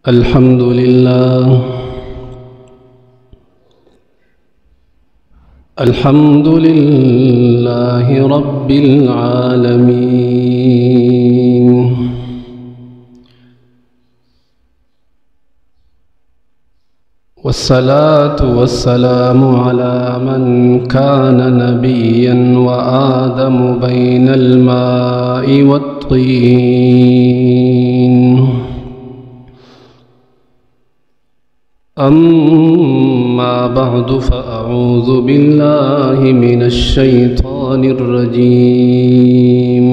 الحمد لله الحمد لله رب العالمين والصلاة والسلام على من كان نبيا وآدم بين الماء والطين أما بعد فأعوذ بالله من الشيطان الرجيم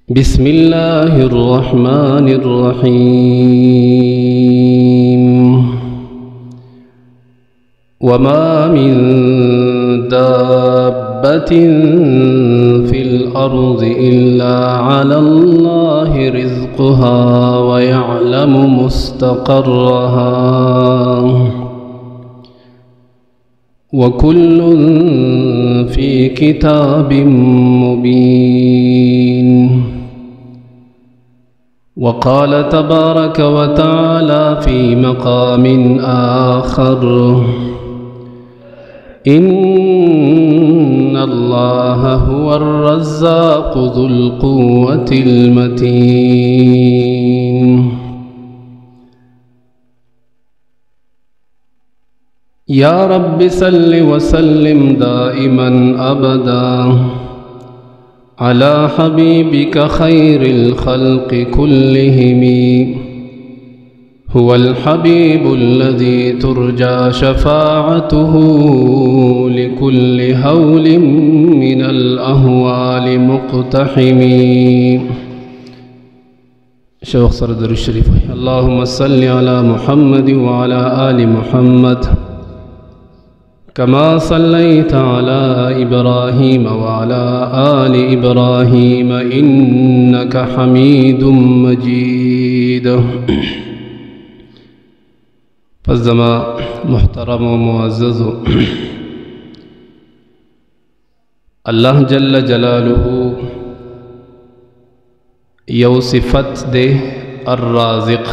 بسم الله الرحمن الرحيم وما من دابة في الأرض إلا على الله رزقها ويعلم مستقرها وكل في كتاب مبين وقال تبارك وتعالى في مقام آخر إن الله هو الرزاق ذو القوة المتين يا رب صل وسلم دائما أبدا على حبيبك خير الخلق كلهم هو الحبيب الذي ترجى شفاعته لكل هول من الأهوال مقتحم. شيخ صدر الشريف اللهم صل على محمد وعلى آل محمد كما صليت على إبراهيم وعلى آل إبراهيم إنك حميد مجيد. فالزما محترم و معزز اللہ جل جلالہ یو صفت دے الرازق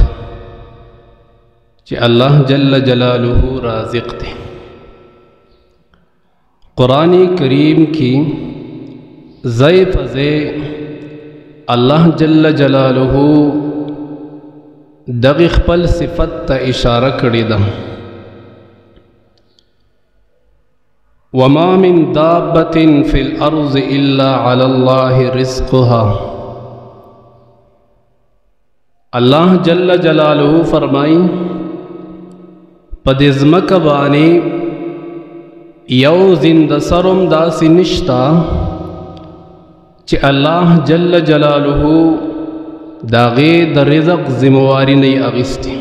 کہ اللہ جل جلالہ رازق دے. قرآن کریم کی زی فزے اللہ جل جلالہ دغی خپل صفت تا اشارہ کری دا. وما من دابت فی الارض الا علی اللہ رزقها. اللہ جل جلالہ فرمائی پدزمک بانی یو زند سرم داسی نشتا چی اللہ جل جلالہ داغی در رزق ذمواری نہیں اغستی.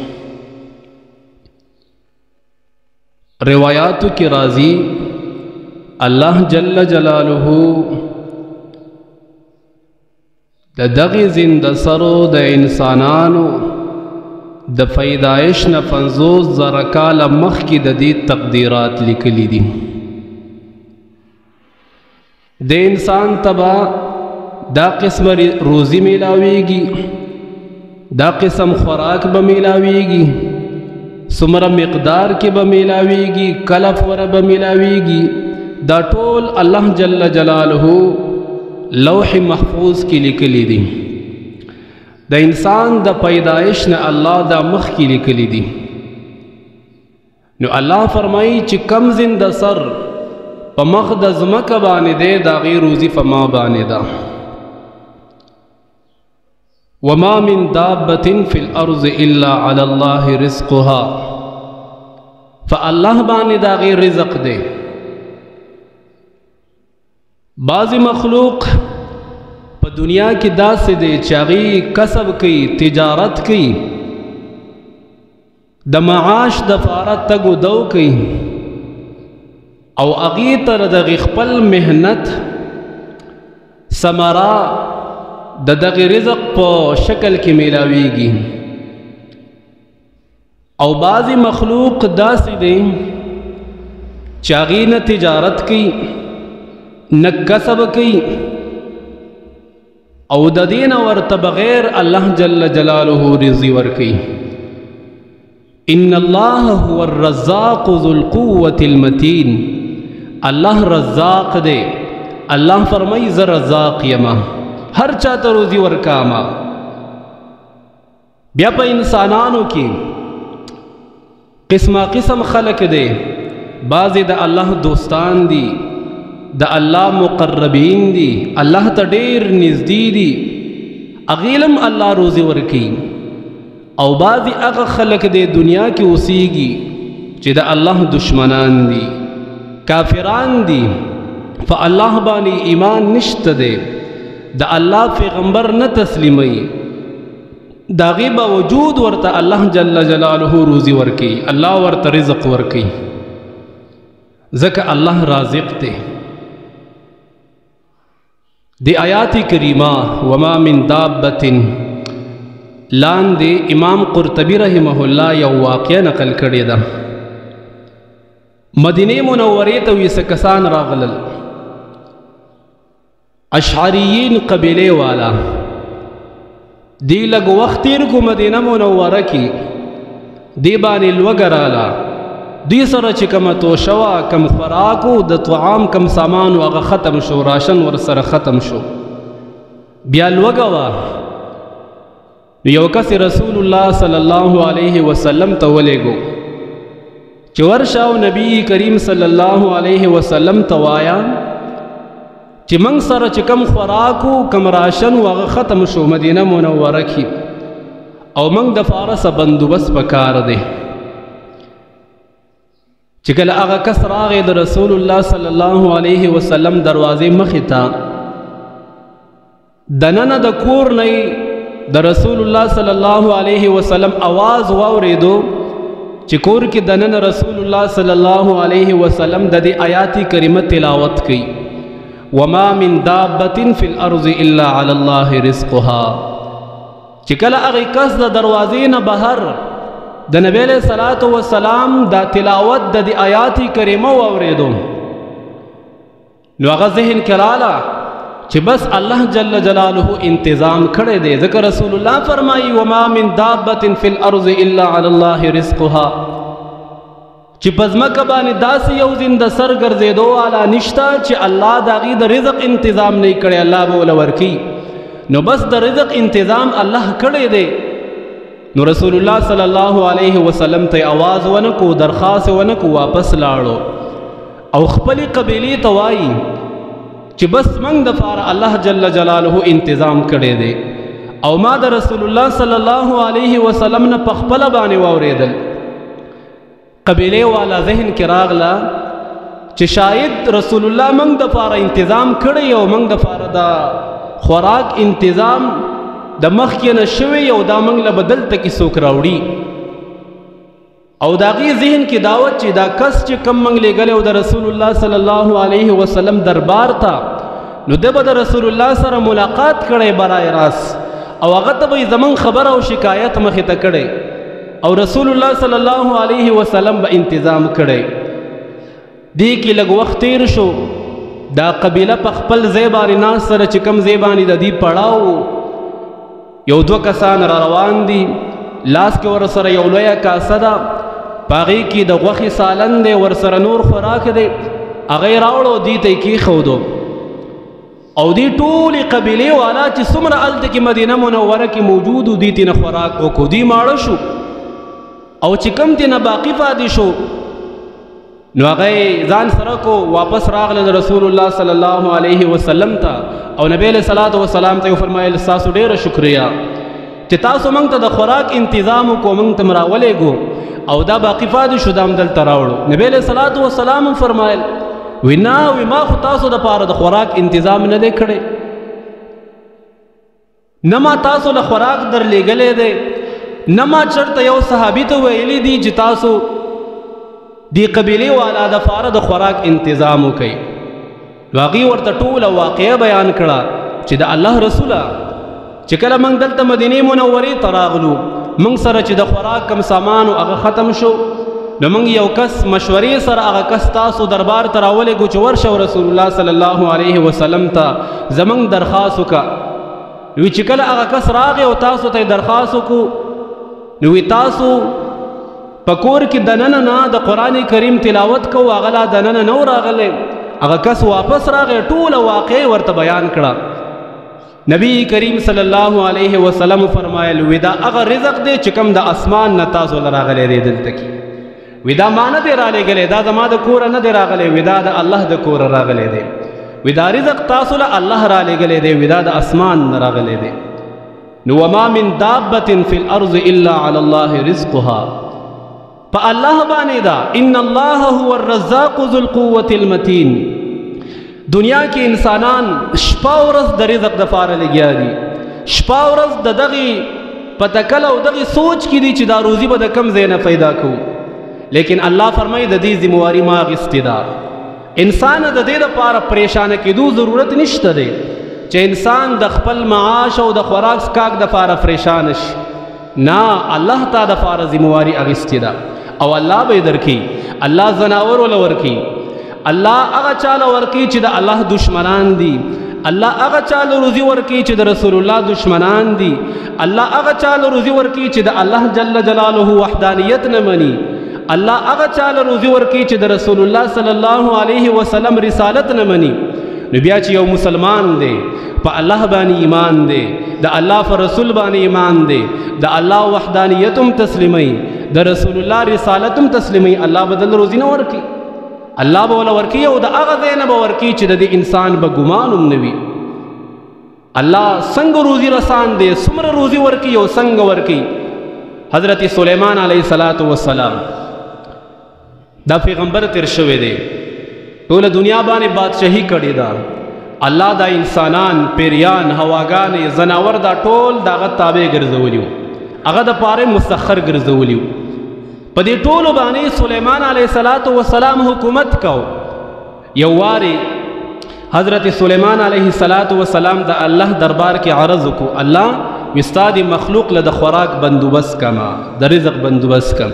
روایاتو کی راضی اللہ جل جلالہ دا دغی زند سرو دا انسانانو دا فیدائش نفنزوز زرکال مخ کی دا دی تقدیرات لکلی دی. دا انسان تبا دا قسم روزی ملاویگی، دا قسم خوراک بملاویگی، سمر مقدار کی بملاویگی، کلف ور بملاویگی، دا ټول اللہ جل جلالہ لوح محفوظ کی لکلی دی. دا انسان دا پیدائش نے اللہ دا مخ کی لکلی دی. نو اللہ فرمائی چی کم زند سر پا مخ دا زمک بانے دے دا غیر روزی فما بانے دا. وما من دابت فی الارض الا علی اللہ رزقها. فاللہ بانے دا غیر رزق دے. بعضی مخلوق پا دنیا کی دا سے دے چاگی کسب کی تجارت کی دا معاش دفارت تگو دو کی او اغی تر دا غخپل محنت سمرا دا دغی رزق پا شکل کی ملاویگی. او بعضی مخلوق دا سے دے چاگی نہ تجارت کی نہ کسب کی او د دین ورته بغیر الله جل جلاله رزق ورکي. ان الله هو الرزاق ذو القوة المتين. الله رزاق دے. الله فرمائی ز رزاق یما، ہر چاہتا روزی ورکاما. بیا پا انسانانو کی قسم قسم خلق دے. بعضی دا اللہ دوستان دی، دا اللہ مقربین دی، اللہ تا دیر نزدی دی، اغیلم اللہ روزی ورکی. او بعضی اغا خلق دے دنیا کی اسیگی چی دا اللہ دشمنان دی، کافران دی، فا اللہ بانی ایمان نشت دے، دا اللہ پیغمبر نہ تسلیمی، دا غیبہ وجود ورطا اللہ جل جلالہ روزی ورکی، اللہ ورطا رزق ورکی. ذکر اللہ رازق تے. دی آیات کریمہ وما من دابت لان دے امام قرطبی رحمہ اللہ یو واقعہ نقل کردے دا. مدینہ منورے توی سکسان راغلل، اشعریین قبیلے والا. دی لگ وقت تیر کو مدینہ منورہ کی دی بانی الوگرالا. دی سر چکم توشوا کم خوراکو د طعام کم سامانو اغا ختم شو، راشن ور سر ختم شو. بیا الوگوا یو کس رسول اللہ صلی اللہ علیہ وسلم تولے گو چورشاو نبی کریم صلی اللہ علیہ وسلم توایا چی منگ سر چکم خوراکو کم راشن واغ ختم شو مدینہ منورہ کی، او منگ دفارس بندوبست پکار دے. چکل اغا کس راغی دا رسول اللہ صلی اللہ علیہ وسلم دروازے مخیتا دنن دا کور نئی دا رسول اللہ صلی اللہ علیہ وسلم آواز واوریدو چکور کی دنن رسول اللہ صلی اللہ علیہ وسلم دا دی آیاتی کریمہ تلاوت کی. وما من دابت فی الارض الا علی اللہ رزقها. چکل اغی کس دا دروازین بہر دا نبی علیہ السلام دا تلاوت دا دی آیاتی کریمہ واوریدو نو اغا ذہن کرالا چی بس اللہ جل جلالہ انتظام کھڑے دے. ذکر رسول اللہ فرمائی وما من دابت فی الارض الا علی اللہ رزقها. چی پزمک بانی داسی یو زند سر گرزے دو آلا نشتا چی اللہ دا غی دا رزق انتظام نہیں کرے، اللہ بولا ورکی. نو بس دا رزق انتظام اللہ کھڑے دے. نو رسول اللہ صلی اللہ علیہ وسلم تے آواز ونکو، درخواست ونکو، واپس لاڑو او خپلی قبیلی توائی چی بس منگ دفار اللہ جل جلالہ انتظام کردے دے. او ما دا رسول اللہ صلی اللہ علیہ وسلم نا پخپل بانے واوریدل. قبیلے والا ذہن کی راغلا چی شاید رسول اللہ منگ دفار انتظام کردے او منگ دفار دا خوراک انتظام دا مخی نشوی او دا منگ لبدل تکی سوک راوڑی. او دا غی ذہن کی دعوت چی دا کس چی کم منگ لے گلے او دا رسول اللہ صلی اللہ علیہ وسلم دربار تا نو دے با دا رسول اللہ سر ملاقات کرے برائے راس او اغتا با زمان خبر او شکایت مخیتا کرے او رسول اللہ صلی اللہ علیہ وسلم با انتظام کرے. دی کی لگ وقت تیر شو دا قبیلہ پخپل زیبانی ناس سر چکم زیبانی دا دی پڑاو یو دو کسان را روان دی لاس کے ورسر یو لویا کاسا دا پاغی کی دا غوخی سالن دے ورسر نور خوراک دے اغیر آوڑو دی تے کی خودو او دی طولی قبیلے والا چی سمر علت کی مدینہ منورہ کی موجودو دی تینا خوراک کو دی مارا شو او چکم تینا باقی فادی شو. نو اغی زان سرکو واپس راغل رسول اللہ صلی اللہ علیہ وسلم تا او نبی علیہ السلام تا فرمائے لساسو دیر شکریہ چی تاسو منگ تا دا خوراک انتظامو کو منگ تا مراولے گو او دا باقی فادی شو دام دل تراوڑو. نبی علیہ السلام فرمائے وی ناوی ما خو تاسو دا پارا دا خوراک انتظام ندے کھڑے، نما تاسو دا خوراک در لے گلے دے، نما چرتا یو صحابی تو ویلی دی جی تاسو دی قبیلی والا دا پارا دا خوراک انتظامو کئی. واقعی ورطا طول واقعہ بیان کرا چی دا اللہ رسولا چکل منگ دلتا مدینی منوری تراغلو منگ سر چی دا خوراک کم سامانو اگا ختم شو نو منگ یو کس مشوری سر اگا کس تاسو دربار تراولے گو چورشو رسول اللہ صلی اللہ علیہ وسلم تا زمنگ درخواستو کا نو چې کله هغه کس راغی او تاسو ته درخواست وکړو نو تاسو پکور کې دننه نه د قرآن کریم تلاوت کوو هغه لا دننه نو راغلی هغه کس واپس راغی ټوله واقع ورته بیان کړه نبی کریم صلی الله علیه وسلم فرمایل ودا هغه رزق دی چې کوم د اسمان نه تاسو لراغلی دی دلته کې ودا ما نه دی رالیږلی دا زما د کوره نه دی راغلی ودا د الله د کوره راغلی دی ودا رزق تاسو له الله رالیږلی دی ودا د اسمان نه راغلی دی نو وما من دابة فی الارض الا علی الله رزقها په الله باندې دا ان الله هو الرزاق ذو القوة المتین دنیا کې انسانان شپه ورځ د رزق د پاره لګیا دي شپه ورځ د دغې په تکل او دغې سوچ کې دي چې دا روزي به د کم ځای نه پیدا کوو لیکن الله فرمایي د دې ذمواري ما اخیستې ده انسان د دې لپاره پریشانه کېدو ضرورت نشته دی چې انسان د خپل معاش او د خوراک سکاک د پاره پریشان شي نه الله تعالی د پاره ذمواري اخیستې ده او الله به درکې الله زناور ول ورکې الله هغه چاله ورکی چې د الله دشمنان دي الله هغه چاله روزي ورکی چې د رسول الله دشمنان دي الله هغه چاله روزي ورکی چې د الله جل جلاله وحدانیت نه مني الله هغه چاله روزي ورکی چې د رسول الله صلی الله علیه وسلم رسالت نه مني نو بیا چې یو مسلمان دی په الله باندې ایمان دی د الله پر رسول باندې ایمان دی د الله وحدانیتم تسلیمي د رسول الله رسالتم تسلیمي الله بدل روزي نه ورکی الله به ولا ورکی او د هغه ځای نه به ورکی چې د انسان به ګمان هم نه وي الله څنګه روزي رسان دی څومره روزي ورکی او څنګه ورکی حضرت سلیمان علیه السلام دا پیغمبر تیر شوی دی ټوله دنیا باندې بادشاہي کړې ده الله دا انسانان پیریان هواګانې زناور دا ټول دغه تابع ګرځولیو هغه د پاره مسخر ګرځولیو په دې ټولو باندې سلیمان علیه السلام حکومت کو یو واری حضرت سلیمان علیه السلام د الله دربار کې عرض کو الله وستاد مخلوق له د خوراک بندوبست کما د رزق بندوبست کم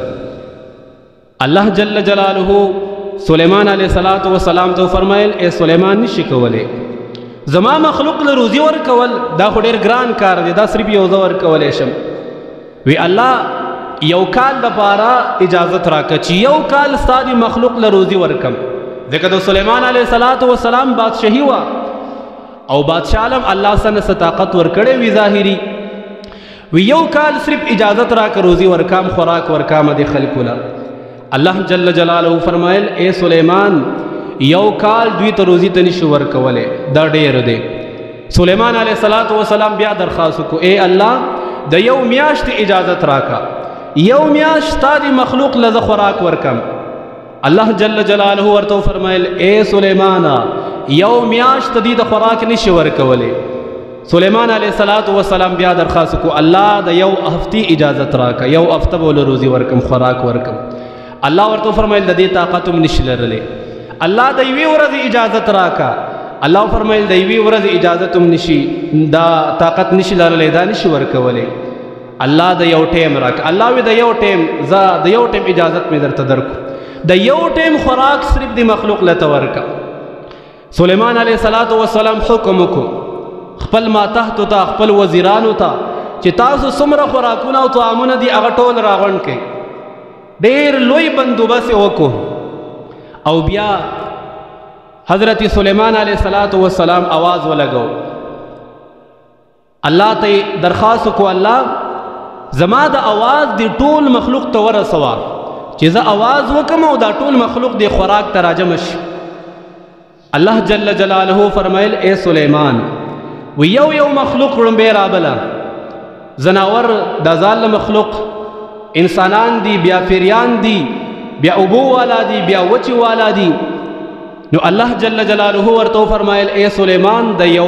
الله جل جلاله سلیمان علیه السلام ته فرمایل اے سلیمان نشي کولای زما مخلوق له روزي ورکول دا خو ډیر ګران کار دی دا صرف یو ځور کولای شم وی الله یو کال د پاره اجازت راکړه چې یو کال ستاسو مخلوق له روزي ورکم ځکه د سلیمان علیه السلام بادشاہي وا او بادشاہ عالم الله سره طاقت ورکړي وی ظاهري وی یو کال صرف اجازت راکړه روزي ورکام خوراک ورکام د خلکو له الله جل جلاله فرمایل اے سلیمان یو کال دوی ته روزي ته نشو ورکوله دا ډیر دی سلیمان علیه السلام بیا درخواست کو اے الله د یو میاشت اجازت راکا یو میاشت ستاسو مخلوق له خوراک ورکم الله جل جلاله ورته فرمایل اے سلیمان یو میاشت د خوراک نشو ورکوله سلیمان علیه السلام بیا درخواست کو الله د یو هفته اجازت راکا یو هفته بول روزي ورکم خوراک ورکم الله ورته فرمایل د دې طاقت هم نشلرلې الله د یوې ورځې اجازت راکا الله فرمایل د یوې ورځې اجازت هم نشي دا طاقت نشلرلې دا نشي ورکولې الله د یو ټیم راکا الله وی د یو ټیم د یو ټیم اجازت مې درته درکو د یو ټیم خوراک صرف د مخلوق لته ورکا سلیمان علیه السلام حکم وکړو خپل ماتحت ته خپل وزیرانو ته چې تاسو څومره خوراکونه او طعامونه دي هغه ټول راغونډ کړئ ډیر لوی بندوبست وکړو او بیا حضرت سلیمان علیه السلام आवाज ولګو الله ته درخواست کو الله زما د आवाज دی ټول مخلوق ته ورسوا چې زه आवाज وکم او دا ټول مخلوق دی خوراک ته راجم شي الله جل جلاله فرمایل اے سلیمان و یو مخلوق رمبه رابلا زناور د ځال مخلوق انسانان دی بیا فریان دی بیا ابو والا دی بیا وچی والا دی نو الله جل جلاله ورته فرمایل اے سلیمان د یو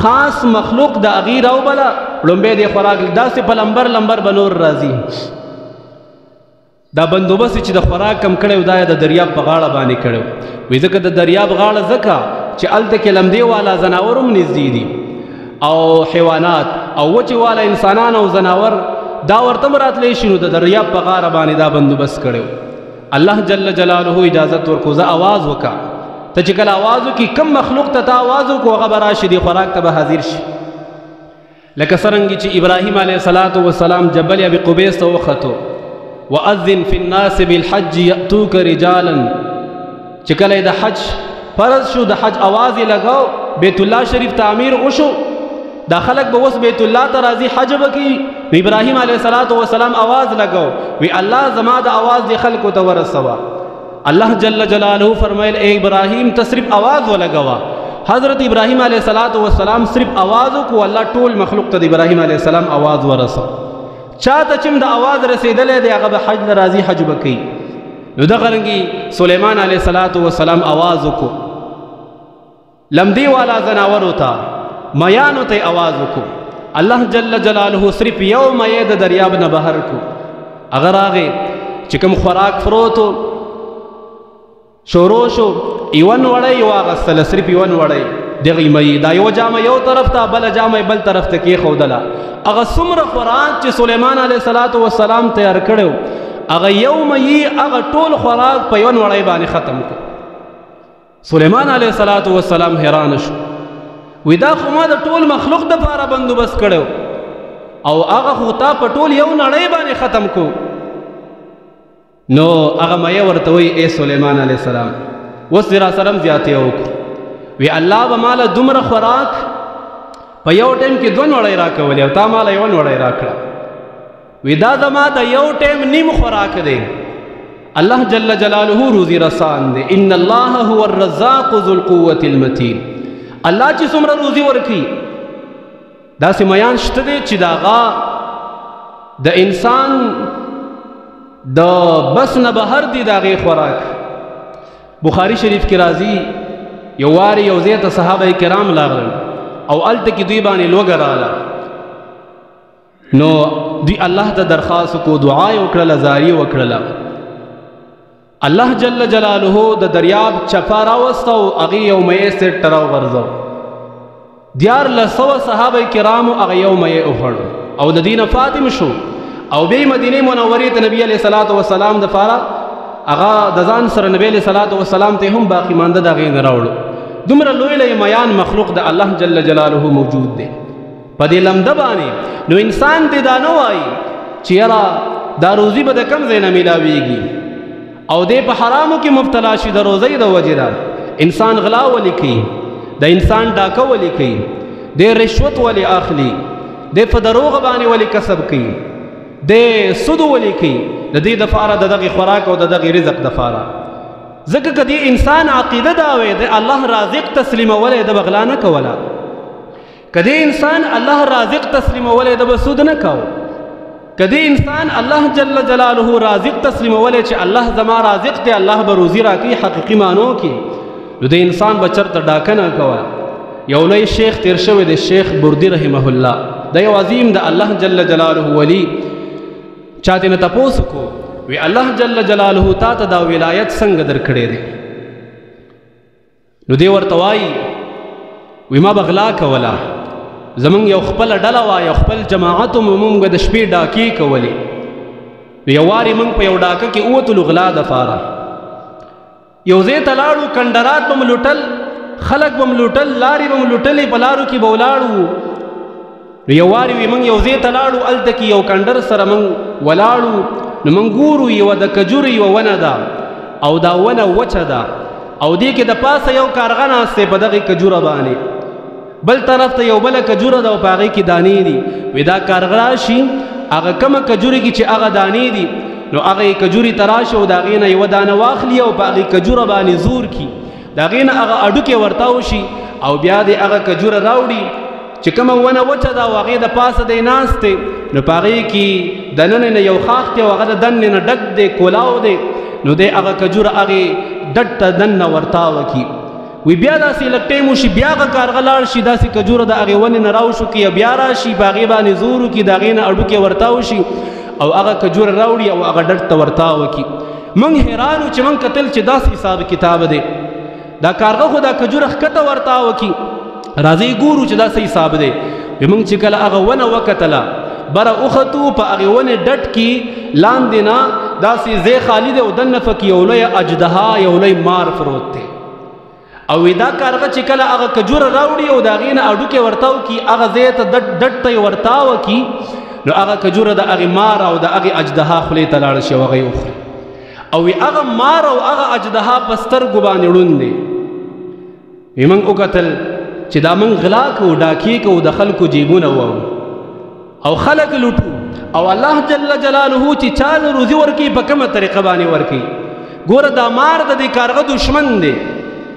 خاص مخلوق د اغیر او بلا لمبه دی خوراک داسې په لمبر بنور راځي دا بندوبست چې د خوراک کم کړو دا د دریاب په غاړه باندې کړو وې ځکه د دریاب غاړه ځکه چې الته کې لمدی والا زناورم نږدې دي او حیوانات او وچی والا انسانان او زناور دا ورته راتلی شنو د دریاب په غاړه باندې دا بندوبست کړو الله جل جلاله اجازت ورکو زه आवाज وکا ته چې کله आवाज وکي کم مخلوق ته आवाज وکو هغه براشي دی خوراک ته به حاضر شي لکه څرنګه چې ابراهیم علیه السلام جبل ابي قبیس ته وختو واذن فی الناس بالحج یاتوک رجالا چې کله د حج فرض شو د حج आवाज یې لګاو بیت الله شریف تعمیر وشو دا خلق به وس بیت الله ته راځي حج وکي ابراهیم علیه السلام आवाज لګاو وی الله زما د आवाज د خلکو ته ورسوا الله جل جلاله فرمایل اے ابراهیم ته صرف आवाज ولګوا حضرت ابراهیم علیه السلام صرف आवाज کو الله ټول مخلوق ته ابراهیم علیه السلام आवाज ورسو چاته چې د आवाज رسیدلې دی هغه به حج راځي حج وکي نو دا غرنګي سليمان علیه السلام आवाज کو لمدی والا زناور ہوتا میانو ته आवाज کو الله جل جلاله صرف یوم د دریاب نه بهر کو اگر هغه چې کوم خوراک فروتو شورو شو ایون وړی واغستله صرف ایون وړی دغه مې دا یو جامه یو طرف ته بل جامه بل طرف ته کې خودله هغه څومره خوراک چې سليمان علیه السلام تیار کړو هغه یو مې هغه ټول خوراک په یون وړی باندې ختم کړ سليمان علیه السلام حیران شو وی دا خو ما د ټول مخلوق د لپاره بندوبست کړو او هغه خو تا په ټول یو نړۍ باندې ختم کو نو هغه مې ورته وی اے سليمان علیه السلام وس را سلام زیاتې وکړو وی الله به مال دومره خوراک په یو ټیم کې دوه وړي راکولې او تا مال یو وړي راکړه وی دا زما د یو ټیم نیم خوراک دی الله جل جلاله روزي رسان دی ان الله هو الرزاق ذو القوة المتين الله چې څومره روزي ورکي دا سميان شته دي چې داغه د انسان د بس نه بهر دي داغه خوراک بخاری شریف کې راځي یو واری یو ځای ته صحابه کرام لاغلل او الته کې دوی باندې لوګراله نو دوی الله ته درخواست کو دعا وکړه زاری وکړه الله جل جلاله د دریاب چپا راوستو هغه یو مې سټ تراو ورځو دیار لسو صحابه کرامو هغه یو مې اوخړو او د دینه فاطم شو او به مدینه منورې ته نبی علیہ الصلوۃ والسلام د فارا هغه د ځان سره نبی علیہ الصلوۃ والسلام ته هم باقی مانده دغه نه راوړو دومره لوی لوی میان مخلوق د الله جل جلاله موجود دی په دې لمده باندې نو انسان دې دا نه وایي چې یاره دا روزي به د کم ځای نه میلاویږي او دې په حرامو کې مبتلا شي د روزۍ د وجې ده انسان غلا ولې کوي د انسان ډاکه ولې کوي دې رشوت ولې اخلي دې په دروغ باندې ولې کسب کوي دې سود ولې کوي د دې دپاره د دغې خوراک او د دغې رزق دپاره ځکه که دې انسان عقیده دا وی د الله رازق تسلیمولی د بغلا نه کوله که دې انسان الله رازق تسلیمولی د به سود نه کو که دې انسان الله جل جلاله رازق تسلیمولی چې الله زما رازق دی الله به روزي راکوي حقیقي معنو کې نو د انسان به چېرته ډاکه نه کوه یو لوی شیخ تیر شوی دی شیخ بردي رحمه الله د یو عظیم د الله جل جلاله ولی چاته نه تپوس کو وی الله جل جلاله تا ته دا ولایت څنګه درکړې دی نو دی ورته وایي وی ما بغلا کوله زمونږ یو خپل ډله وه یو خپل جماعت مونږ د شپې ډاکې کولې یو وارې مونږ په یو ډاکه کې ووتلو غلا دپاره یو ځای ته لاړو کنډرات به م لوټل خلک به م لوټل لارې به م لوټلې په لارو کې به ولاړو نو یو وارې وي مونږ یو ځای ته لاړو هلته کې یو کنډر سره مونږ ولاړو نو مونږ ګورو یوه د کجورې یوه ونه ده او دا ونه وچه ده او دې کې د پاسه یو کارغه ناست دی په دغې کجوره باندې بل طرف ته یو بله کجوره ده او په هغې کې دانې دي وی دا کارغه راشي هغه کومه کجورې کې چې هغه دانې دي نو هغه یې کجورې ته راشي او د هغې نه یوه دانه واخلي او په هغې کجوره باندې زور کړي د هغې نه هغه اډوکې ورته وشي او بیا دې هغه کجوره راوړي چې کومه ونه وچه ده او هغې د پاسه دی ناست دی نو په هغې کې دننه نه یو خاښ دی او هغه د دننې نه ډک دی کولاو دی نو دی هغه کجوره هغې ډډ ته دننه ورتاوه کړي وی بیا داسې لږ ټیم وشي بیا هغه کارغه لاړ شي داسې کجوره د هغې ونې نه راوشو کړي او بیا راشي په هغې باندې زور وکړي د هغې نه اډوکې ورتاو شي او هغه کجوره راوړي او هغه ډډ ته ورتاوه کړي موږ حیران وو چې موږ کتل چې داسې حساب کتاب دی دا کارغه خو دا کجوره ښکته ورتاوه کړي راځئ ګورو چې دا څه حساب دی وی موږ چې کله هغه ونه وکتله بره وختو په هغې ونې ډډ کې لاندې نه داسې ځای خالي دی او دنه پکې یو لوی اجدها یو لوی مار پروت دی او دا کارغه چې کله هغه کجوره راوړي او د هغې نه اډوکې ورتاو کی هغه ځای ته ډډ ته یې ورتاوه کی نو هغه کجوره د هغې مار او د هغې اجدها خولې ته لاړه شي او هغه یې وخوري او هغه مار او هغه اجدها په سترګو باندې ړوند دی موږ وکتل چې دا موږ غلا کوو ډاکې کوو د خلکو جیبونه وو او خلک لوټو او الله جل جلاله چې چاله روزي ورکوي په کومه طریقه باندې ورکوي ګوره دا مار د دې کارغه دشمن دی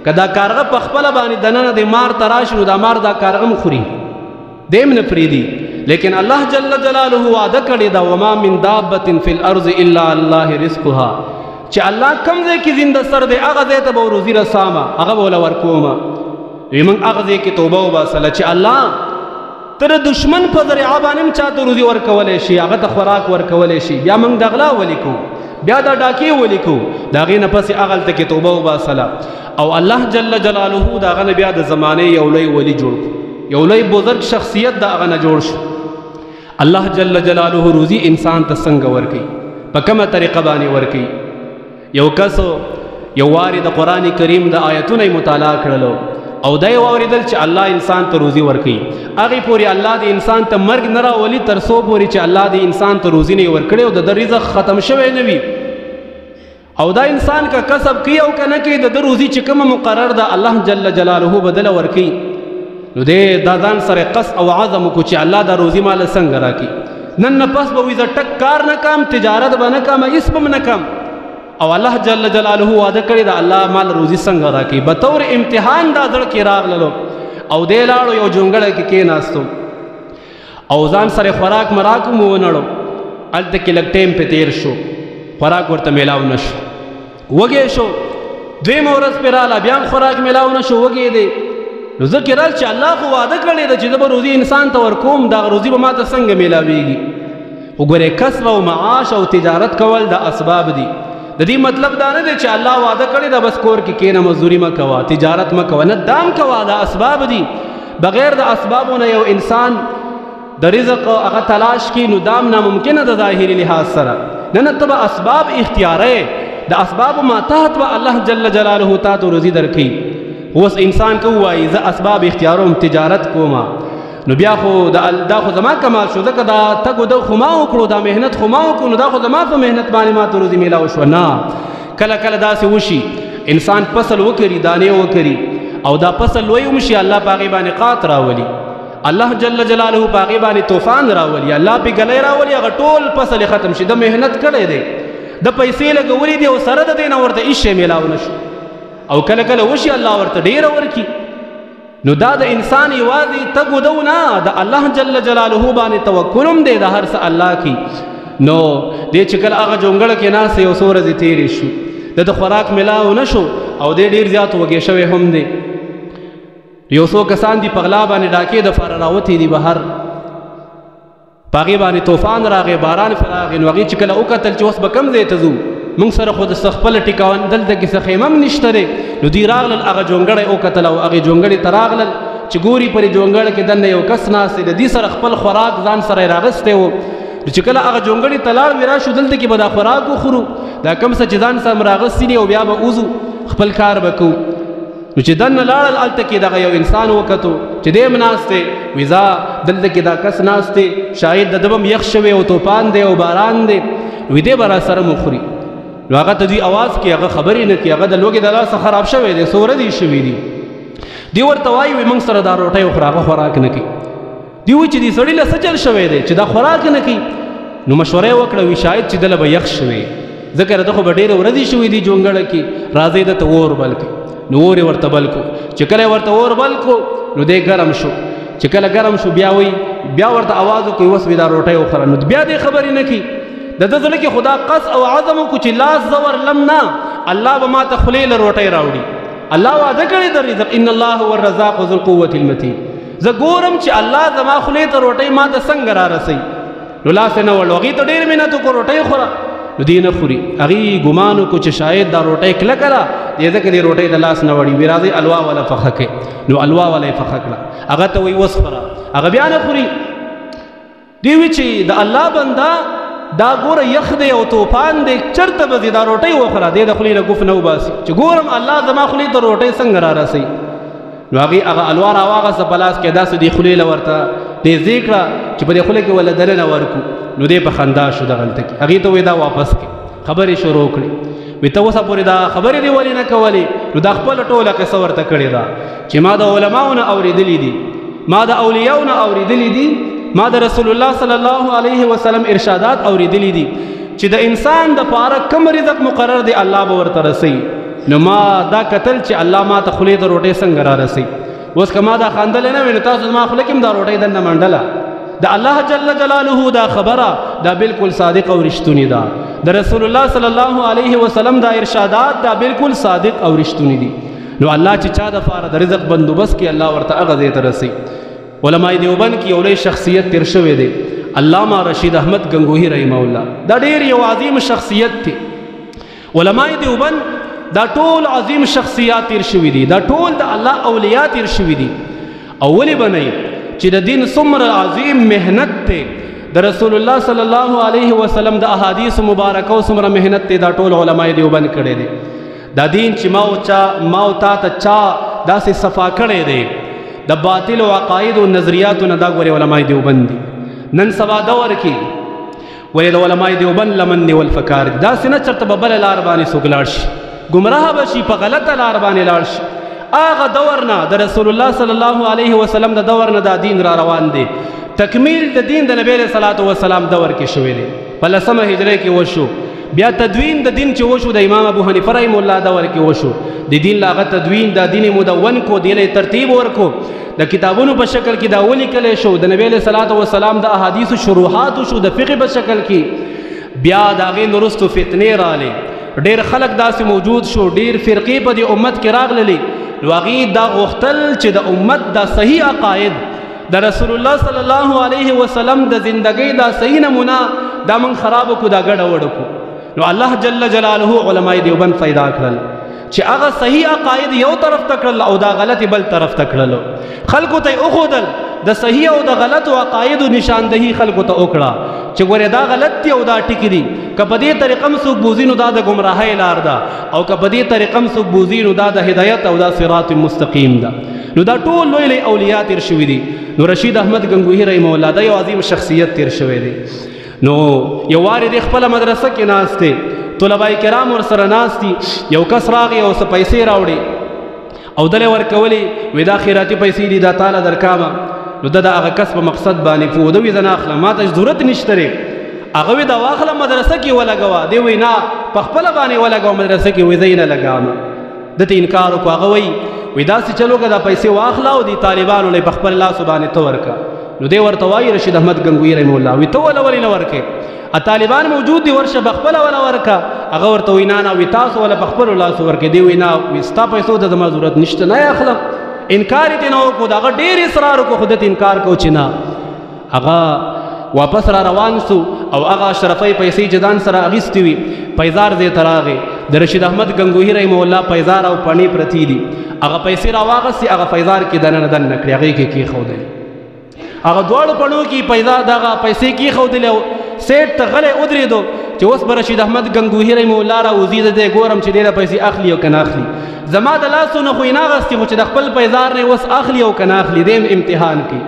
که دا کارغه په خپله باندې دننه د مار ته راشي نو دا مار دا کارغه م خوري دیم نه پرېږدي لیکن الله جل جلاله وعده کړې ده وما من دابة فی الارض الا الله رزقها چې الله کوم ځای کې زنده سر دی هغه ځای ته به روزي رسامه هغه به وله ورکومه وی موږ هغه ځای کې توبه وباسله چې الله تر دشمن په ذریعه باندې هم چاته روزي ورکولی شي هغه ته خوراک ورکولی شي بیا موږ د غلا ولیکو بیا دا ډاکې ولیکو د هغې نه پسې هغلته کې توبه وباسله او الله جل جلاله د هغه نه بیا د زمانې یو لوی ولی جوړ کړو یو لوی بزرګ شخصیت د هغه نه جوړ شو الله جل جلاله روزي انسان ته څنګه ورکوي په کومه طریقه باندې ورکوي یو کس یو وارې د قرآن کریم د آیتونه یې مطالعه کړلو او دا یې واورېدل چې الله انسان ته روزي ورکوي هغې پورې الله د انسان ته مرګ نه راولي تر څو پورې چې الله د انسان ته روزي نه یې ورکړې او د ده رزق ختم شوی نه وي او دا انسان که کسب کوي او که نه کوي د ده روزي چې کومه مقرر ده الله جل جلاله بدله ورکوي نو دی دا ځان سره قص او عزم وکړو چې الله دا روزي ماله څنګه راکړي نن نه پس به وي زه ټک کار نه کم تجارت به نه کم هېڅ به م نه کم او الله جل جلاله وعده کړې ده الله مال روزي څنګه راکړي بطور امتحان دا زړه کې راغللو او دی لاړو یو جونګړی کې کېناستو او ځان سره خوراک مراک مو ونړو هلته کې لږ ټیم پې تېر شو خوراک ورته میلاو نه شو وږی شو دویمه ورځ پې راله بیا هم خوراک میلاو نه شو وږی دی نو ذکر ال چې الله خو وعده کړی ده چې زه به روزي انسان ته ورکوم دغه روزي به ما ته څنګه میلاویږي خو ګورې کسب او معاش او تجارت کول د اسباب دي د دې مطلب دا نه دی چې الله وعده کړی ده بس کور کې کېنه مزدوري مه کوه تجارت مه کوه نه دام کوه دا اسباب دي بغیر د اسبابو نه یو انسان د رزق هغه تلاش کړي نو دام ناممکنه د ظاهري لحاظ سره نه ته به اسباب اختیاروې د اسبابو ماتحت به الله جل جلاله تا ته روزي درکوي اوس انسان که ووایي زه اسباب اختیاروم تجارت کومه نو بیا خو دا خو زما کمال شو ځکه دا تګ و دو خو ما وکړو دا محنت خو ما وکړو نو دا خو زما په محنت باندې ما ته روزي میلاو شوه نه کله کله داسې وشي انسان فصل وکري دانې وکري او دا فصل لوی هم شي الله په هغې باندې قات راولي الله جل جلاله په هغې باندې طوفان راولي الله پې ګلی راولي هغه ټول فصل ختم شي د محنت کړی دی د پیسې لګولي دي او سره د دې نه ورته هېڅ شی میلاو نه شو او کله کله وشي الله ورته ډېره ورکي نو دا د انسان یوازې تګ و دو نه د الله جل جلاله باندې توکل هم دی د هر څه الله کی نو دی چې کله هغه جونګړه کې ناست یو څو ورځې تېرې شو د خوراک میلاو نه شو او دی ډېر زیات وږی شوی هم دی یو څو کسان دي په غلا باندې ډاکې دپاره راوتې دي بهر په هغې باندې طوفان راغی باران پرې راغی نو هغې چې کله وکتل چې اوس به کوم ځای ته ځو موږ سره خو د خپله ټیکاون دلته کې څه خیمه هم نشته دی نو دوی راغلل هغه جونګړی وکتل او هغې جونګړې ته راغلل چې ګوري پرې جونګړه کې دننه یو کس ناست دی د دې سره خپل خوراک ځان سره یې راغستی و چې کله هغه جونګړې ته لاړ وی راشو دلته کې به دا خوراک وخورو دا کوم څه چې ځان سره م راغستي دي او بیا به وځو خپل کار به کوو نو چې دننه لاړل هلته کې دغه یو انسان وکتو چې دی هم ناست دی وی ځه دلته کې دا کس ناست دی شاید د ده به م یخ شوی او طوفان دی او باران دی وی دی به را سره م خوري نو هغه ته دوی اواز کې هغه خبرې نه کړي هغه د لوږې د لاسه خراب شوی دی څو ورځې شوي دي دوی ورته وایي وایي موږ سره دا روټۍ وخوره هغه خوراک نه کوي دوی وایي چې دې سړي له څه چل شوی دی چې دا خوراک نه کوي نو مشوره یې وکړه وي شاید چې دله به یخ شوی ځکه د خو به ډېرې ورځې شوي دي جونګړه کې راځئ ده ته اور بل کړي نو اور یې ورته بل کړو چې کله یې ورته اور بل کړو نو دی ګرم شو چې کله ګرم شو بیا وایي بیا ورته آواز وکړي اوس وي دا روټۍ وخوره نو بیا دې خبرې نه کوي د ده زړه کې خدا قص او عزم وکړو چې لاس زور لم نه الله به ما ته خولې له روټۍ راوړي الله وعده کړی د رزق ان الله هو الرزاق ذو القوة المتین زه ګورم چې الله زما خولې ته روټۍ ما ته څنګه را رسوي نو لاس یې نه وړو هغې ته ډېر محنت وکړو روټۍ خوره نو دی نه خوري هغې ګمان وکړو چې شاید دا روټۍ کلکه ده دې ځکه دې روټۍ د لاس نه وړي وي راځئ الوا والا پخه کړې نو الوا والا یې پخه کړه هغه ته وایي وسپره هغه بیا نه خوري دوی وایي چې د الله بنده دا ګوره یخ دی او طوفان دی چرته به دا روټۍ وخوره دی د خولې نه ګوف نه وباسي چې ګورم الله زما خولې ته روټۍ څنګه را رسوي نو هغه الوار راواغسته په لاس کې داسې دې خولې له ورته دې زی کړه چې په دې خولې کې وله دننه ورکو نو دې په خندا شو دغلته کې هغې ته وایي دا واپس کړي خبرې شروع کړي وي ته اوسه پورې دا خبرې دې ولې نه کولې نو دا خپله ټوله قصه ورته کړې ده چې ما د علماو نه اورېدلي دي ما د اولیاو نه اورېدلي دي ما د رسول الله صلی الله علیه وسلم ارشادات اورېدلي دي چې د انسان د پاره کم رزق مقرر دی الله به ورته رسوي نو ما دا کتل چې الله ما ته خولې ته روټۍ څنګه را رسوي اوس که ما دا خندلې نه وي نو تاسو زما خوله کې هم دا روټۍ دننه منډله د الله جل جلاله دا خبره دا بالکل صادق او رښتونی ده د رسول الله صلی الله علیه وسلم دا ارشادات دا بالکل صادق او رښتونی دي نو الله چې چا د پاره د رزق بندوبست کې الله ورته هغه ځای ته رسوي علماء دیوبند کی یو لوی شخصیت تیر شوی دی علامہ رشید احمد گنگوہی رحمہ اللہ دا ډیر یو عظیم شخصیت دی علماء دیوبند دا ټول عظیم شخصیات تیر شوی دی دا ټول د الله اولیاء تیر شوی دی اولی بنئی چې د دین څومره عظیم محنت ته د رسول الله صلی الله علیه وسلم د احادیث مبارکه او څومره محنت ته دا ټول علماء دیوبند کړي دي دا دین چې ما او تا ته چا داسې صفا کړي دی د باطل او عقاید او نظریاتو نه دا غوري علماء دیوبند دي نن سبا دور کې ولې د علماء دیوبند لمن والفکار دا سینه چرته ببل لار باندې سوګلاړ شي گمراه بشي په غلطه لار باندې لاړ شي هغه دور نه د رسول الله صلی الله علیه وسلم د دور نه دا دین را روان دی تکمیل د دین د نبی صلی الله علیه وسلم دور کې شوی دی په لسمه هجری کې وشو بیا تدوین د دین چې وشو د امام ابو حنیفه رحمه الله دور کې وشو د دین لاغه تدوین د دین مدون کو دی له ترتیب ورکو د کتابونو په شکل کې دا ولیکل شو د نبی صلی الله علیه وسلم د احادیث شروحات شو د فقه په شکل کې بیا دا غي نورستو فتنې رااله ډیر خلک داسې موجود شو ډیر فرقې په دې امت کې راغلي واغي دا غختل چې د امت دا صحیح عقاید د رسول الله صلی الله علیه وسلم د زندګۍ دا صحیح نمونه دا من خراب کو دا ګډ وډ کو نو الله جل جلاله علماء دیوبند پیدا کړل چې هغه صحیح عقاید یو طرف تکړل او دا غلطی بل طرف تکړل خلکو ته اوخدل د صحیح او د غلط عقاید نشاندهی خلکو ته وکړه چې ګوره دا غلط دی او دا ټیک دی که په دې طریقه مسوک بوزینو دا د گمراهۍ لار ده او که په دې طریقه مسوک بوزینو دا د هدایت او دا صراط مستقیم ده نو دا ټول لوی اولیاء تیر شوی دي نو رشید احمد گنگوہی رحمه الله دا یو عظیم شخصیت تیر شوی دی نو یو واری د خپل مدرسه کې ناشته طلباء کرام ور سره ناشتي یو کس راغی او څه پیسې راوړي او دله ورکولې وې دا خیراتی پیسې دي دا تعالی درکامه نو دا هغه کس په مقصد باندې فودوي زنه اخله ماته ضرورت نشته هغه وی دا واخله مدرسه کې ولګوا دی وینا په خپل باندې ولګوا مدرسه کې وې زینه لګام دته انکار وکړ هغه وی دا چې چلو دا پیسې واخله او دی طالبانو له په خپل الله سبحانه تو ورکا نو دی ورته وای رشید احمد گنگوہی رحمه الله وی تو ولې نه ورکه طالبان موجود دی ورشه بخپل ولا ورکا هغه ورته وینا نه وی تاسو ولا بخپل الله سو ورکه دی وینا وستا پیسو د زما ضرورت نشته نه اخلم انکار دې نه کو دا ډیر اصرار کو خودت انکار کو چې نه هغه واپس را روان سو او هغه اشرفی پیسې جدان سره اغیستی وی پیزار دې تراغه د رشید احمد گنگوہی رحمه الله پیزار او پانی پرتی دي هغه پیسې را واغسي هغه پیزار کې دنه دن نکړي هغه کې خودل هغه دوړو پړو کې پیدا دغه پیسې کې خودل سیټ ته غلې ودرېدو چې اوس به رشید احمد گنگوہی رحمه الله را وزید دې ګورم چې ډېره پیسې اخلي او کنه اخلي زما د لاسو نه خو نه غستې خو چې د خپل پیزار نه اوس اخلي او کنه اخلي دیم امتحان کې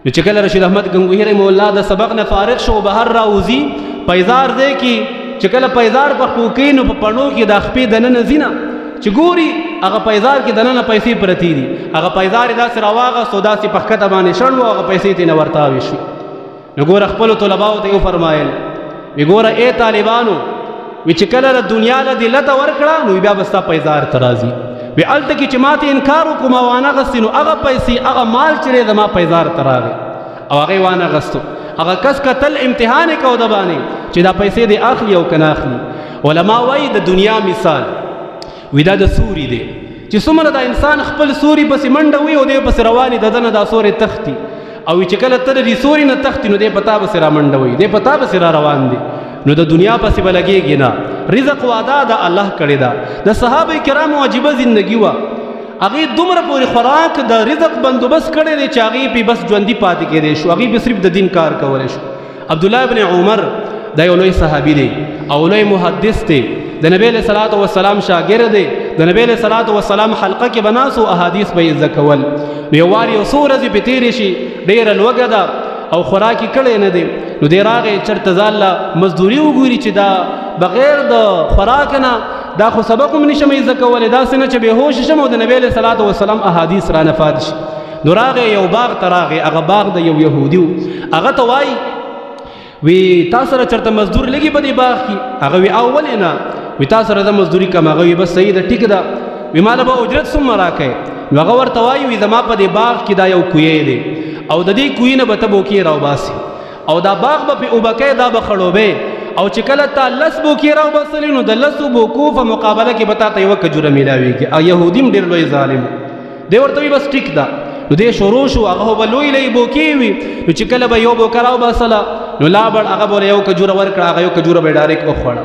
نو چې کله رشید احمد گنگوہی رحمه الله د سبق نه فارغ شو بهر راوزی پیزار دې کې چې کله پیزار په خوکینو په پړو کې د خپې دننه زینا چې ګوري هغه پیزار کې دننه پیسې پرتی دي هغه پیزار داسې راواغه سودا سي په خطه باندې شړو هغه پیسې ته نه ورتاوي شو نو ګور خپل طلباو ته فرمایل وی ګوره اے طالبانو وی چې کله د دنیا له دلته ورکړه نو بیا بستا پیزار ترازی وی الته کې چې ماته انکار وکم وانه غسینو هغه پیسې هغه مال چې د ما پیزار تراغه او هغه وانه غستو هغه کس قتل امتحان کو د باندې چې دا پیسې د اخلي او کنه اخلي علما وایي د دنیا مثال وی دا د سوري دی چې څومره د انسان خپل سوري پسې منډه وي او دی پسې رواني ددنه دا سوري تختی او چې کله تر دې سوري نه تختی نو دی پتا به سره منډه وي دی پتا به سره روان دي نو د دنیا پسې بلګيږي نه رزق وعده د الله کړی دا د صحابه کرامو واجبہ ژوندۍ وا هغه دومره پورې خوراک د رزق بندوبست کړی دی چې هغه په بس ژوندۍ پاتې کېدی شو هغه به صرف د دین کار کولای شو عبد الله ابن عمر دا یو لوی صحابي دی او لوی محدث دی د نبی علیہ الصلوۃ والسلام شاګرد دی د نبی علیہ الصلوۃ والسلام حلقه کې بناسو احادیث به یې ذکول نو یو وار یو څو ورځې په تېرې شي ډېره لوږه ده او خوراکي کړی نه دی نو دی راغی چېرته ځان مزدوري وګوري چې دا بغیر د خوراک نه دا خو سبق هم نشم یې ذکولی داسې نه چې بېهوش شم او د نبی علیہ الصلوۃ والسلام احادیث رانه پاتې شي نو راغی یو باغ ته راغی هغه باغ د یو یهودي و هغه ته وایي وی تا سره چېرته مزدور لګي په دې باغ کې هغه وی او ولې نه وی تا سره زه مزدوري کوم هغه وی بس صحیح ده ټیک ده وی ماله به اجرت څومره راکوې نو هغه ورته وایي وی زما په دې باغ کې دا یو کوی دی او د دې کوی نه به ته بوکې راوباسي او دا باغ به پې اوبه کوې دا به خړوبې او چې کله تا 10 بوکې راوباسلې نو د 10 بوکو په مقابله کې به تا ته یوه کجوره میلاویږي او یهودي هم ډېر لوی ظالم دی ورته وي بس ټیک ده نو دی شروع شو هغه به لوی لوی بوکې وي نو چې کله به یو بوکه راوباسله نو لابړ هغه به یو کجوره ورکړه هغه یو کجوره به یې ډایرکټ وخوړه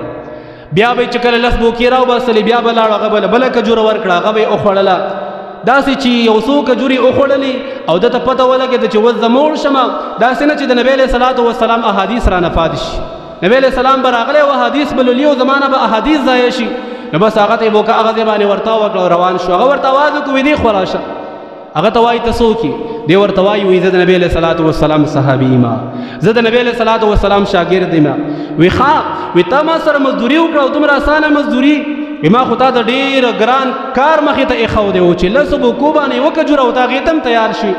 بیا به چې کله 10 بوکې راوباسلې بیا به لاړ هغه به بله کجوره ورکړه هغه به یې وخوړله داسې چې یو څو کجورې وخوړلې او دته پته ولګېده چې اوس زه موړ شمه داسې نه چې د نبی علیہ الصلوۃ والسلام احادیث رانه پاتې شي نبی علیہ السلام به راغلی او احادیث به لولي او زما نه به احادیث ضایع شي نو بس هغه ته یې بوکه هغه ځای باندې ورته وکړه او روان شو هغه ورته آواز وکړو وی دی خو راشه هغه ته وایي ته څوک یې دی ورته وایي وی زه د نبی علیہ الصلوۃ والسلام صحابي یم زه د نبی علیہ الصلوۃ والسلام شاګرد یم وی ښه وی تا ما سره مزدوري وکړه او دومره اسانه مزدوري ما خو تا د ډېر ګران کار مخې ته ایښودی و چې 10 بوکو باندې یوه کجوره او تا هغې ته هم تیار شي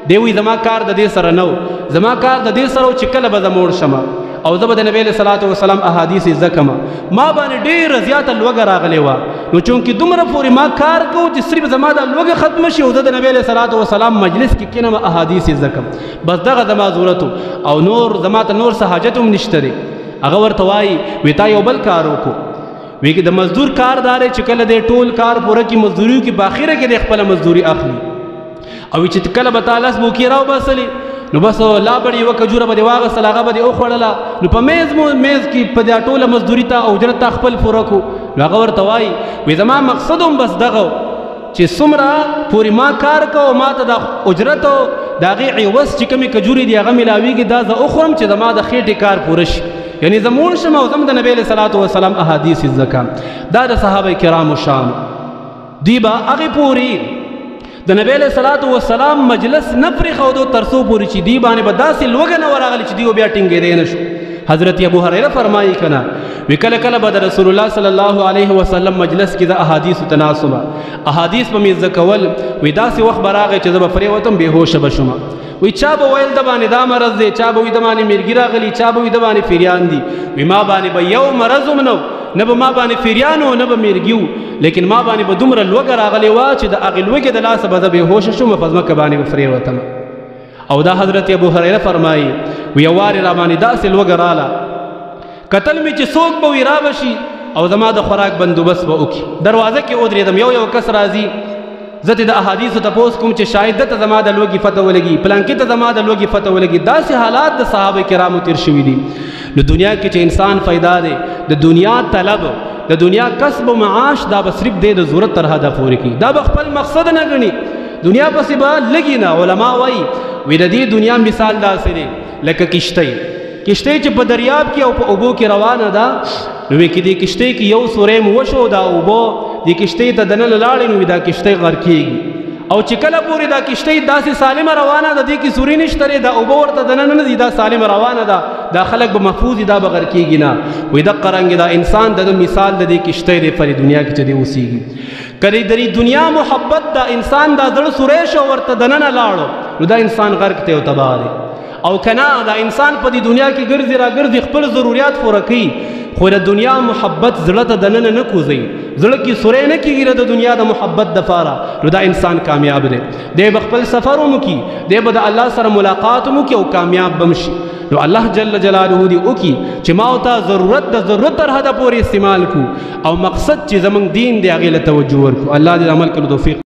دی وی زما کار د دې سره نه و زما کار د دې سره و چې کله به زه موړ شمه او زه به د نبی علیہ الصلوۃ والسلام احادیث زده کړم ما باندې ډېره زیاته لوږه راغلې وه نو چونکې دومره پورې ما کار کوو چې صرف زما دا لوږه ختمه شي او زه د نبی علیہ الصلوۃ والسلام مجلس کې کینم احادیث زده کړم بس دغه زما ضرورت او نور زما ته نور څه حاجت هم نشته دی هغه ورته وایي وی تا یو بل کار وکړو وی که د مزدور کار داره چې کله د ټول کار پوره کې مزدوري کې باخره کې د خپل مزدوري اخلي او چې کله به تا 10 بوکې راوباسلې نو بس لا بړ یوه کجوره به دې واغستل هغه به دې وخوړله نو په میز کې په دا ټوله مزدوري ته اجرت ته خپل پوره کړو نو هغه ورته وایي وی زما مقصد هم بس دغه چې څومره پورې ما کار کوو ما ته د اجرت او د هغې عوض چې کومې کجورې دي هغه میلاویږي دا زه وخورم چې زما د خېټې کار پوره شي یعنی زه موړ شم او زه د نبی علیہ الصلوۃ والسلام احادیث زده کړم دا د صحابه کرامو شان دوی به هغې پورې د نبی علیہ الصلوۃ والسلام مجلس نه پرېښودو تر څو پورې چې دوی باندې به داسې لوږه نه ورغلې چې دوی بیا ټینګېدی نه شو حضرت ابو هریره فرمایي که نه وی کله کله به د رسول الله صلی الله علیه وسلم مجلس کې د احادیثو تناسبه احادیث به مې زده کول وی داسې وخت به راغی چې زه به پرېوتم بېهوشه به شومه وی چا به ویل د باندې دا مرض دی چا به وی د باندې میرګي راغلي چا به وی د باندې فریان دي وی ما باندې به یو مرض هم نه به ما باندې فریان و نه به میرګي و لیکن ما باندې به دومره لوږه راغلې وه چې د هغې لوږې د لاسه به زه بېهوشه شوم په ځمکه باندې به پرېوتم او دا حضرت ابو هریره فرمایي وی یو وارې را باندې داسې لوږه راله کتل مې چې څوک به وی را بشي او زما د خوراک بندوبست به وکړي دروازه کې ودرېدم یو کس راځي زه ته د احادیثو تپوس کوم چې شاید دته زما د لوږې فتح ولګي پلانکې ته زما د لوږې فتح ولګي داسې حالات د صحابه کرامو تېر شوي دي نو دنیا کې چې انسان پیدا دی د دنیا طلب د دنیا کسب و معاش دا به صرف دی د ضرورت تر حده پورې کړي دا به خپل مقصد نه ګڼي دنیا پسې به لګي نه علما وایي وی د دې دنیا مثال داسې دی لکه کشتۍ چې په دریاب کې او په اوبو کې روانه ده نو وی کې دې کشتۍ کې یو سوری م وشو دا اوبو دې کشتۍ ته دننه لاړې نو دا کشتۍ غرق کېږي او چې کله پورې دا کشتۍ داسې سالمه روانه ده دې کې سوري نشته دی دا اوبه ورته دننه نه ځي دا سالمه روانه ده دا خلک به محفوظ دي دا به غرق کېږي نه وی دقه رنګې دا انسان د مثال د دې کشتۍ دی په دنیا کې چې دی اوسېږي که د دنیا محبت دا انسان دا زړه سوری شو ورته دننه لاړو نو دا انسان غرق دی او تباه دی او کنا دا انسان په دې دنیا کې ګرځي را ګرځي خپل ضرورت پوره کوي خو د دنیا محبت زړه ته دننه نه کوزوي زړه کې سوری نه کېږي د دنیا د محبت دپاره نو دا انسان کامیاب دی دی به خپل سفر هم وکړي دی به د الله سره ملاقات هم وکړي او کامیاب به هم شي نو الله جل جلاله دې وکړي چې ما او تا ضرورت د ضرورت تر حده پورې استعمال کړو او مقصد چې زموږ دین دی هغې له توجه ورکړو الله دې عمل کولو توفیق